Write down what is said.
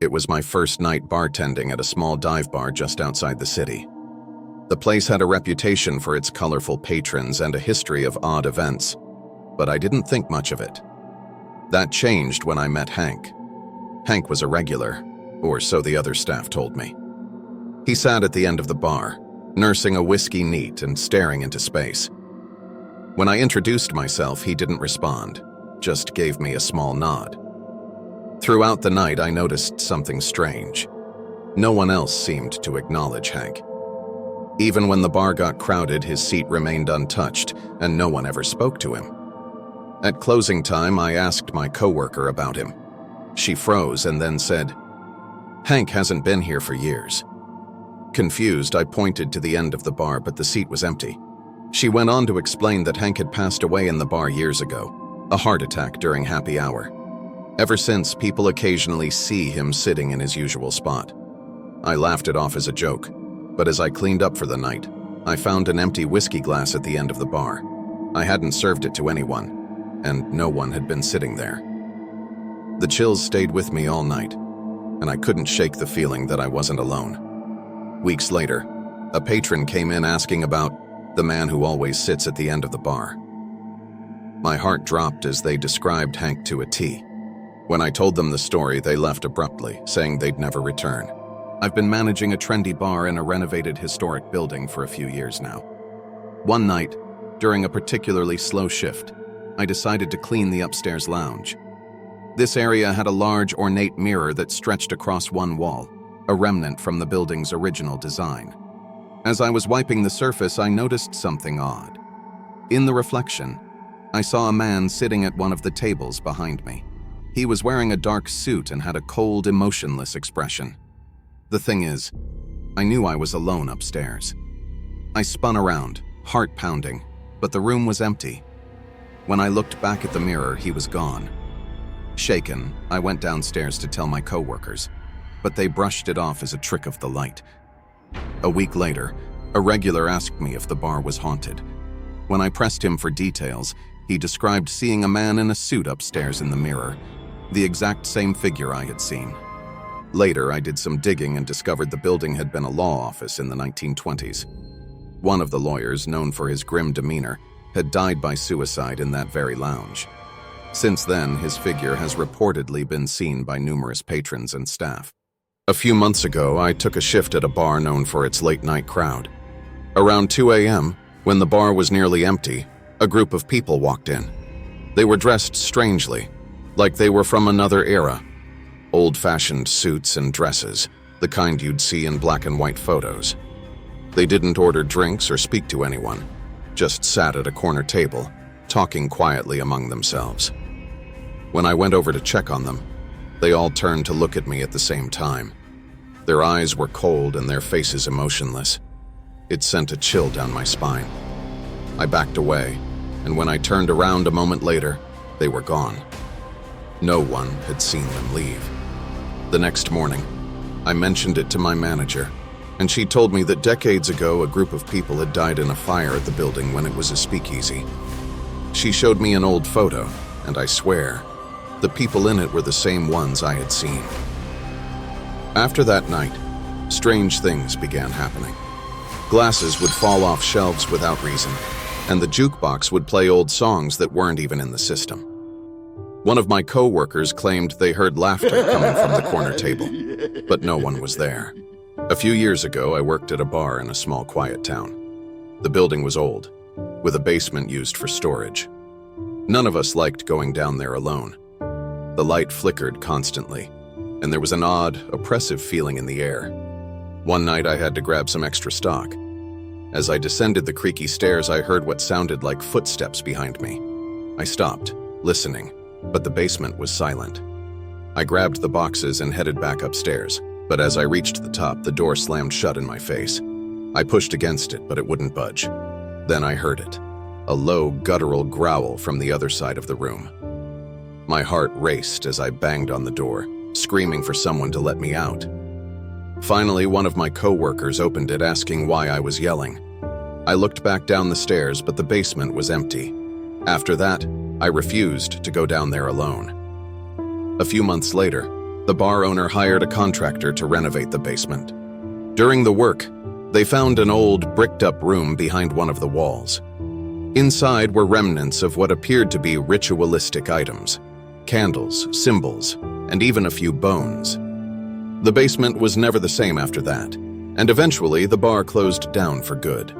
It was my first night bartending at a small dive bar just outside the city. The place had a reputation for its colorful patrons and a history of odd events, but I didn't think much of it. That changed when I met Hank. Hank was a regular, or so the other staff told me. He sat at the end of the bar, nursing a whiskey neat and staring into space. When I introduced myself, he didn't respond, just gave me a small nod. Throughout the night, I noticed something strange. No one else seemed to acknowledge Hank. Even when the bar got crowded, his seat remained untouched, and no one ever spoke to him. At closing time, I asked my coworker about him. She froze and then said, "Hank hasn't been here for years." Confused, I pointed to the end of the bar, but the seat was empty. She went on to explain that Hank had passed away in the bar years ago, a heart attack during happy hour. Ever since, people occasionally see him sitting in his usual spot. I laughed it off as a joke, but as I cleaned up for the night, I found an empty whiskey glass at the end of the bar. I hadn't served it to anyone, and no one had been sitting there. The chills stayed with me all night, and I couldn't shake the feeling that I wasn't alone. Weeks later, a patron came in asking about the man who always sits at the end of the bar. My heart dropped as they described Hank to a T. When I told them the story, they left abruptly, saying they'd never return. I've been managing a trendy bar in a renovated historic building for a few years now. One night, during a particularly slow shift, I decided to clean the upstairs lounge. This area had a large, ornate mirror that stretched across one wall, a remnant from the building's original design. As I was wiping the surface, I noticed something odd. In the reflection, I saw a man sitting at one of the tables behind me. He was wearing a dark suit and had a cold, emotionless expression. The thing is, I knew I was alone upstairs. I spun around, heart pounding, but the room was empty. When I looked back at the mirror, he was gone. Shaken, I went downstairs to tell my coworkers, but they brushed it off as a trick of the light. A week later, a regular asked me if the bar was haunted. When I pressed him for details, he described seeing a man in a suit upstairs in the mirror, the exact same figure I had seen. Later, I did some digging and discovered the building had been a law office in the 1920s. One of the lawyers, known for his grim demeanor, had died by suicide in that very lounge. Since then, his figure has reportedly been seen by numerous patrons and staff. A few months ago, I took a shift at a bar known for its late-night crowd. Around 2 a.m., when the bar was nearly empty, a group of people walked in. They were dressed strangely, like they were from another era. Old-fashioned suits and dresses, the kind you'd see in black and white photos. They didn't order drinks or speak to anyone, just sat at a corner table, talking quietly among themselves. When I went over to check on them, they all turned to look at me at the same time. Their eyes were cold and their faces emotionless. It sent a chill down my spine. I backed away, and when I turned around a moment later, they were gone. No one had seen them leave. The next morning, I mentioned it to my manager, and she told me that decades ago a group of people had died in a fire at the building when it was a speakeasy. She showed me an old photo, and I swear, the people in it were the same ones I had seen. After that night, strange things began happening. Glasses would fall off shelves without reason, and the jukebox would play old songs that weren't even in the system. One of my coworkers claimed they heard laughter coming from the corner table, but no one was there. A few years ago, I worked at a bar in a small, quiet town. The building was old, with a basement used for storage. None of us liked going down there alone. The light flickered constantly, and there was an odd, oppressive feeling in the air. One night, I had to grab some extra stock. As I descended the creaky stairs, I heard what sounded like footsteps behind me. I stopped, listening, but the basement was silent. I grabbed the boxes and headed back upstairs, but as I reached the top, the door slammed shut in my face. I pushed against it, but it wouldn't budge. Then I heard it, a low, guttural growl from the other side of the room. My heart raced as I banged on the door, screaming for someone to let me out. Finally, one of my coworkers opened it, asking why I was yelling. I looked back down the stairs, but the basement was empty. After that, I refused to go down there alone. A few months later, The bar owner hired a contractor to renovate the basement. During the work, they found an old, bricked-up room behind one of the walls. Inside were remnants of what appeared to be ritualistic items: candles, symbols, and even a few bones. The basement was never the same after that, and eventually the bar closed down for good.